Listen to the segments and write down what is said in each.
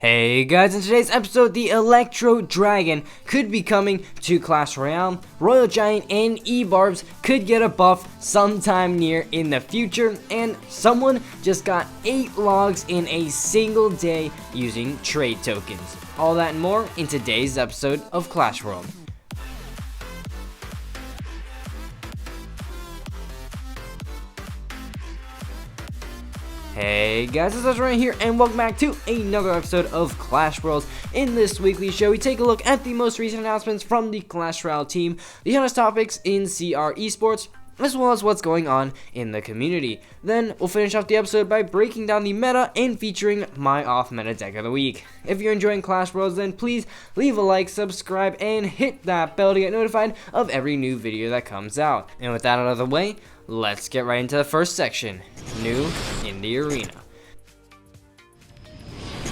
Hey guys, in today's episode, the Electro Dragon could be coming to Clash Royale. Royal Giant and E-Barbs could get a buff sometime near in the future, and someone just got 8 logs in a single day using trade tokens. All that and more in today's episode of Clash World. Hey guys, it's Legendaray here, and welcome back to another episode of Clash Worlds. In this weekly show, we take a look at the most recent announcements from the Clash Royale team, the hottest topics in CR esports, as well as what's going on in the community. Then we'll finish off the episode by breaking down the meta and featuring my off-meta deck of the week. If you're enjoying Clash Worlds, then please leave a like, subscribe, and hit that bell to get notified of every new video that comes out. And with that out of the way, let's get right into the first section, new in the arena.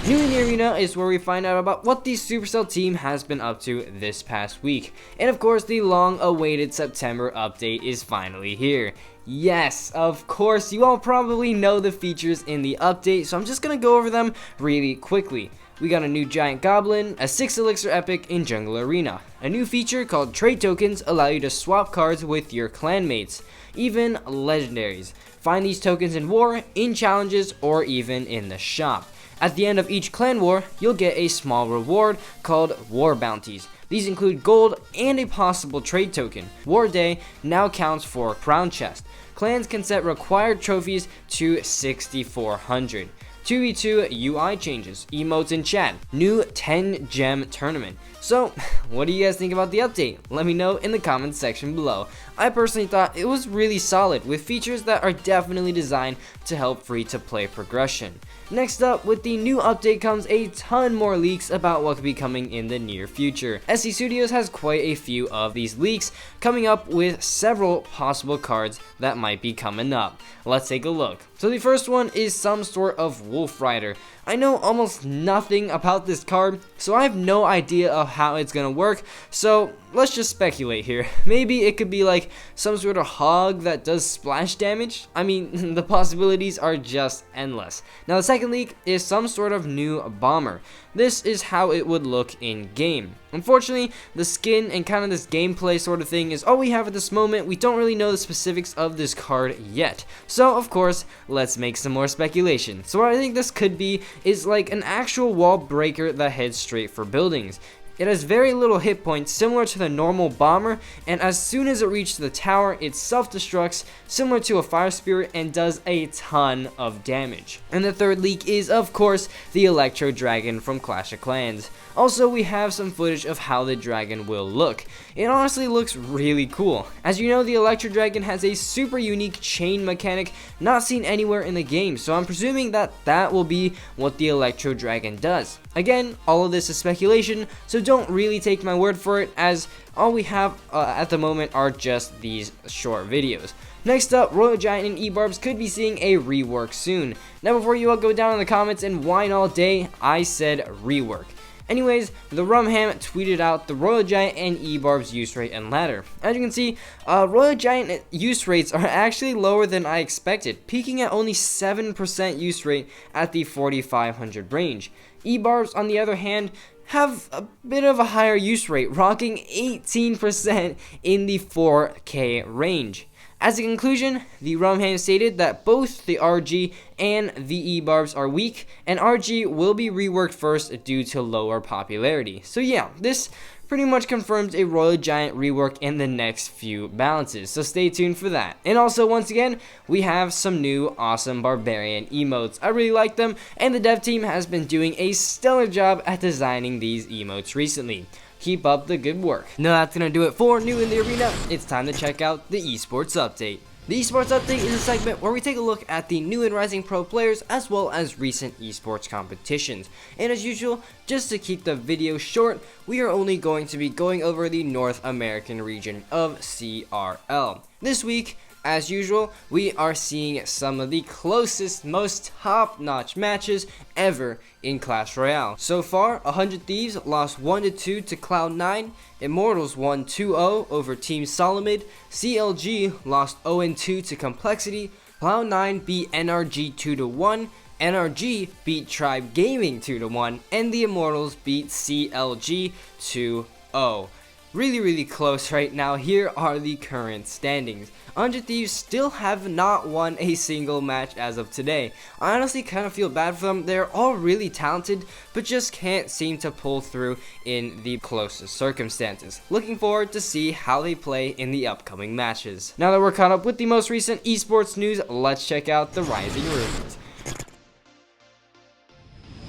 New in the arena is where we find out about what the Supercell team has been up to this past week. And of course, the long-awaited September update is finally here. Yes, of course, you all probably know the features in the update, so I'm just gonna go over them really quickly. We got a new Giant Goblin, a 6 Elixir Epic in Jungle Arena. A new feature called Trade Tokens allow you to swap cards with your clanmates. Even Legendaries. Find these tokens in War, in Challenges, or even in the shop. At the end of each clan war, you'll get a small reward called War Bounties. These include gold and a possible trade token. War Day now counts for Crown Chest. Clans can set required trophies to 6,400. 2v2 UI changes, emotes in chat, new 10 gem tournament. So, what do you guys think about the update? Let me know in the comments section below. I personally thought it was really solid, with features that are definitely designed to help free-to-play progression. Next up, with the new update comes a ton more leaks about what could be coming in the near future. SC Studios has quite a few of these leaks, coming up with several possible cards that might be coming up. Let's take a look. So the first one is some sort of Wolf Rider. I know almost nothing about this card, so I have no idea of how it's gonna work, so let's just speculate here. Maybe it could be like some sort of hog that does splash damage. I mean, the possibilities are just endless. Now the second leak is some sort of new bomber. This is how it would look in game. Unfortunately, the skin and kind of this gameplay sort of thing is all we have at this moment. We don't really know the specifics of this card yet. So of course, let's make some more speculation. So what I think this could be is like an actual wall breaker that heads straight for buildings. It has very little hit points, similar to the normal bomber, and as soon as it reaches the tower, it self-destructs, similar to a fire spirit, and does a ton of damage. And the third leak is, of course, the Electro Dragon from Clash of Clans. Also, we have some footage of how the dragon will look. It honestly looks really cool. As you know, the Electro Dragon has a super unique chain mechanic not seen anywhere in the game, so I'm presuming that that will be what the Electro Dragon does. Again, all of this is speculation, so don't really take my word for it, as all we have at the moment are just these short videos. Next up, Royal Giant and E-Barbs could be seeing a rework soon. Now before you all go down in the comments and whine all day, I said rework. Anyways, the Rumham tweeted out the Royal Giant and E-Barbs use rate and ladder. As you can see, Royal Giant use rates are actually lower than I expected, peaking at only 7% use rate at the 4,500 range. E-Barbs, on the other hand, have a bit of a higher use rate, rocking 18% in the 4K range. As a conclusion, the Rumham stated that both the RG and the E-Barbs are weak, and RG will be reworked first due to lower popularity. So yeah, this pretty much confirms a Royal Giant rework in the next few balances, so stay tuned for that. And also, once again, we have some new awesome Barbarian emotes. I really like them, and the dev team has been doing a stellar job at designing these emotes recently. Keep up the good work. Now that's gonna do it for New in the Arena. It's time to check out the Esports Update. The Esports Update is a segment where we take a look at the new and rising pro players as well as recent esports competitions. And as usual, just to keep the video short, we are only going to be going over the North American region of CRL. This week, as usual, we are seeing some of the closest, most top-notch matches ever in Clash Royale. So far, 100 Thieves lost 1-2 to Cloud9, Immortals won 2-0 over Team Solomid, CLG lost 0-2 to Complexity, Cloud9 beat NRG 2-1, NRG beat Tribe Gaming 2-1, and the Immortals beat CLG 2-0. Really close right now. Here are the current standings. 100 Thieves still have not won a single match as of today. I honestly kind of feel bad for them. They're all really talented, but just can't seem to pull through in the closest circumstances. Looking forward to see how they play in the upcoming matches. Now that we're caught up with the most recent esports news, let's check out the Rising Rumors.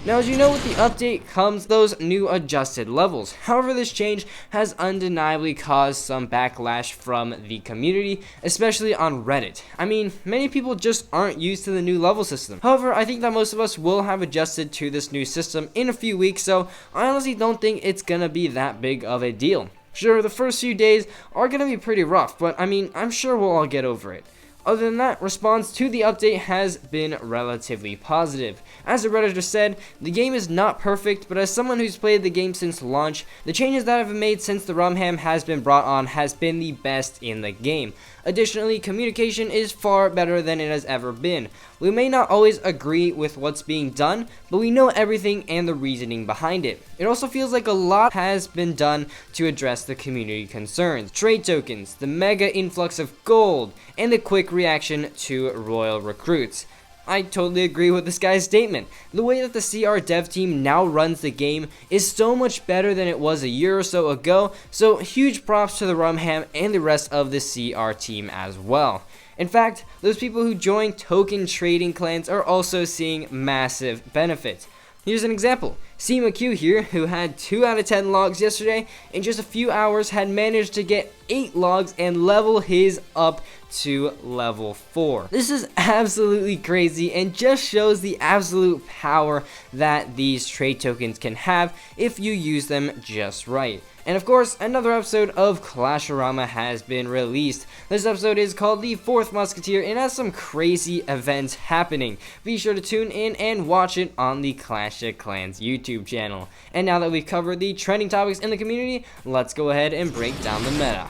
Now, as you know, with the update comes those new adjusted levels. However, this change has undeniably caused some backlash from the community, especially on Reddit. I mean, many people just aren't used to the new level system. However, I think that most of us will have adjusted to this new system in a few weeks, so I honestly don't think it's gonna be that big of a deal. Sure, the first few days are gonna be pretty rough, but I mean, I'm sure we'll all get over it. Other than that, response to the update has been relatively positive. As a Redditor said, the game is not perfect, but as someone who's played the game since launch, the changes that have been made since the RumHam has been brought on has been the best in the game. Additionally, communication is far better than it has ever been. We may not always agree with what's being done, but we know everything and the reasoning behind it. It also feels like a lot has been done to address the community concerns. Trade tokens, the mega influx of gold, and the quick reaction to royal recruits. I totally agree with this guy's statement. The way that the CR dev team now runs the game is so much better than it was a year or so ago, so huge props to the RumHam and the rest of the CR team as well. In fact, those people who join token trading clans are also seeing massive benefits. Here's an example. CMQ here, who had 2 out of 10 logs yesterday, in just a few hours had managed to get 8 logs and level his up to level 4. This is absolutely crazy and just shows the absolute power that these trade tokens can have if you use them just right. And of course, another episode of Clash Royale has been released. This episode is called The Fourth Musketeer and has some crazy events happening. Be sure to tune in and watch it on the Clash of Clans YouTube channel. And now that we've covered the trending topics in the community, let's go ahead and break down the meta.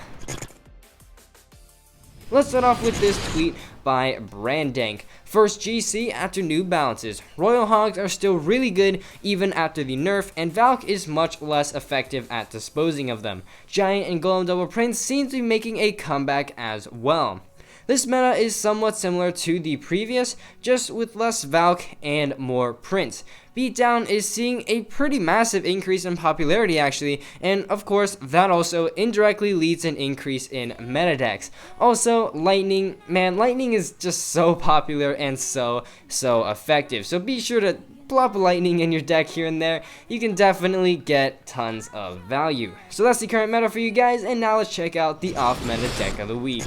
Let's start off with this tweet by Brandank. First GC after new balances. Royal Hogs are still really good even after the nerf, and Valk is much less effective at disposing of them. Giant and Golem Double Prince seem to be making a comeback as well. This meta is somewhat similar to the previous, just with less Valk and more Prince. Beatdown is seeing a pretty massive increase in popularity actually, and of course that also indirectly leads an increase in meta decks. Also, Lightning, man, Lightning is just so popular and so effective, so be sure to plop Lightning in your deck here and there. You can definitely get tons of value. So that's the current meta for you guys, and now let's check out the off-meta deck of the week.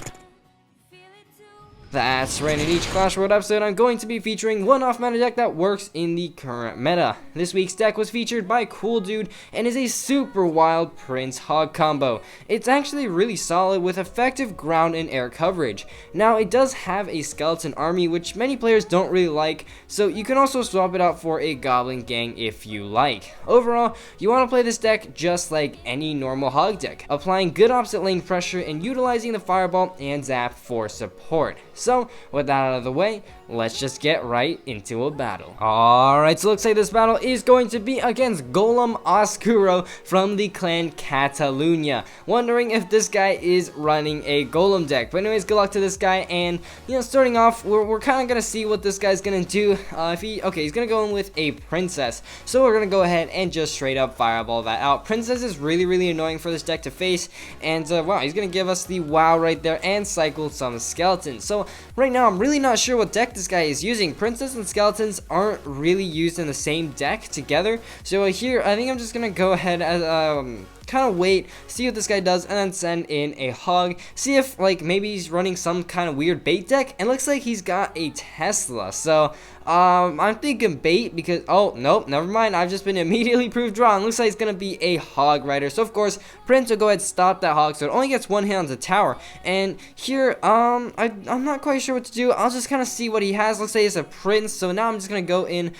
That's right, in each Clash Royale episode, I'm going to be featuring one off-meta deck that works in the current meta. This week's deck was featured by Cool Dude and is a super wild Prince Hog combo. It's actually really solid with effective ground and air coverage. Now, it does have a skeleton army, which many players don't really like, so you can also swap it out for a Goblin Gang if you like. Overall, you want to play this deck just like any normal Hog deck, applying good opposite lane pressure and utilizing the Fireball and Zap for support. So, with that out of the way, let's just get right into a battle. Alright, so looks like this battle is going to be against Golem Oscuro from the clan Catalunya. Wondering if this guy is running a Golem deck. But anyways, good luck to this guy, and, you know, starting off, we're kind of going to see what this guy's going to do. He's going to go in with a Princess. So we're going to go ahead and just straight up Fireball that out. Princess is really annoying for this deck to face, and, wow, he's going to give us the wow right there and cycle some Skeletons. So, right now, I'm really not sure what deck this guy is using. Princess and Skeletons aren't really used in the same deck together. So here, I think I'm just going to go ahead and kind of wait, see what this guy does, and then send in a Hog. See if, like, maybe he's running some kind of weird bait deck. And looks like he's got a Tesla. So, I'm thinking bait because, oh, nope, never mind. I've just been immediately proved wrong. Looks like it's going to be a Hog Rider. So, of course, Prince will go ahead and stop that Hog, so it only gets one hit on the tower. And here, I'm not quite sure what to do. I'll just kind of see what he has. Let's say it's a Prince. So now I'm just going to go in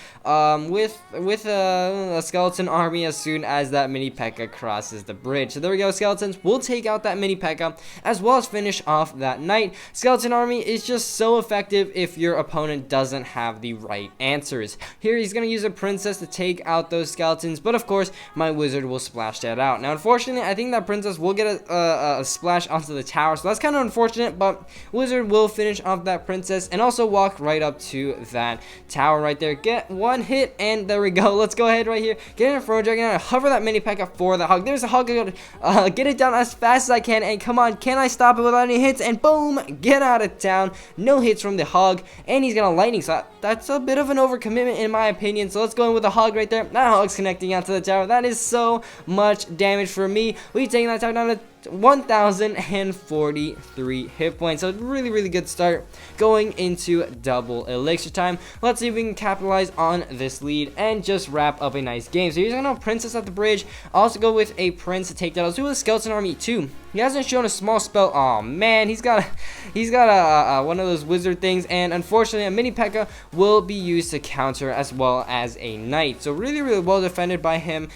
with a Skeleton army as soon as that mini P.E.K.K.A. crosses crosses the bridge. So there we go, Skeletons will take out that mini P.E.K.K.A. as well as finish off that knight. Skeleton army is just so effective if your opponent doesn't have the right answers. Here he's going to use a princess to take out those skeletons, but of course my wizard will splash that out. Now unfortunately, I think that princess will get a splash onto the tower, so that's kind of unfortunate, but wizard will finish off that princess and also walk right up to that tower right there. Get one hit, and there we go. Let's go ahead right here, get in a Inferno Dragon, and hover that mini P.E.K.K.A. for the hog. There's a hog. Get it down as fast as I can, and come on, can I stop it without any hits? And boom, get out of town. No hits from the hog, and he's gonna lightning, so that's a bit of an overcommitment in my opinion. So let's go in with the hog right there. That hog's connecting onto the tower. That is so much damage for me. We taking that tower down to 1,043 hit points. So really good start going into double elixir time. Let's see if we can capitalize on this lead and just wrap up a nice game. So he's gonna princess at the bridge, also go with a prince to take that. Let's do a skeleton army too. He hasn't shown a small spell. Oh man, he's got a one of those wizard things, and unfortunately a mini P.E.K.K.A. will be used to counter as well as a knight. So really well defended by him.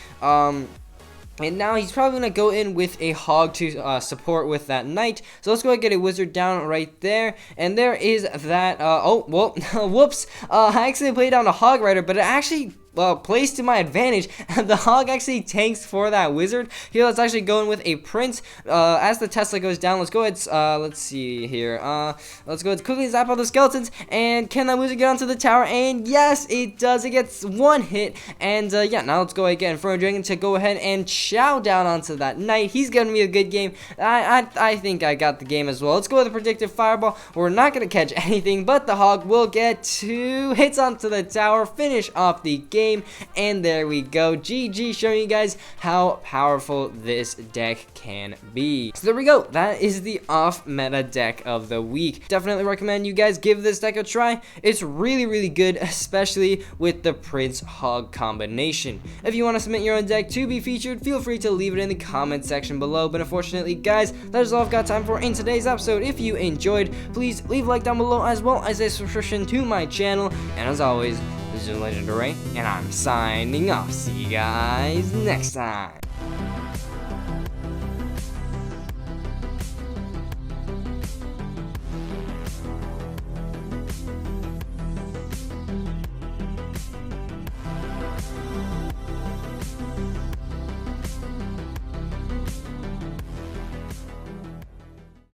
And now he's probably going to go in with a hog to support with that knight. So let's go ahead and get a wizard down right there. And there is that, oh, well, whoops. I accidentally played down a hog rider, but it actually plays to my advantage. The hog actually tanks for that wizard. Here, let's actually go in with a prince. As the Tesla goes down, let's go ahead, let's see here. Let's go ahead and quickly zap all the skeletons. And can that wizard get onto the tower? And yes, it does. It gets one hit. And yeah, now let's go ahead and get Inferno Dragon to go ahead and chow down onto that knight. He's giving me a good game. I think I got the game as well. Let's go with the predictive fireball. We're not going to catch anything, but the hog will get 2 hits onto the tower, finish off the game. And there we go, GG, showing you guys how powerful this deck can be. So there we go, that is the off meta deck of the week. Definitely recommend you guys give this deck a try. It's really good, especially with the prince hog combination. If you want to submit your own deck to be featured, feel free to leave it in the comment section below. But unfortunately guys, that is all I've got time for in today's episode. If you enjoyed, please leave a like down below as well as a subscription to my channel. And as always, this is Legendaray, and I'm signing off. See you guys next time.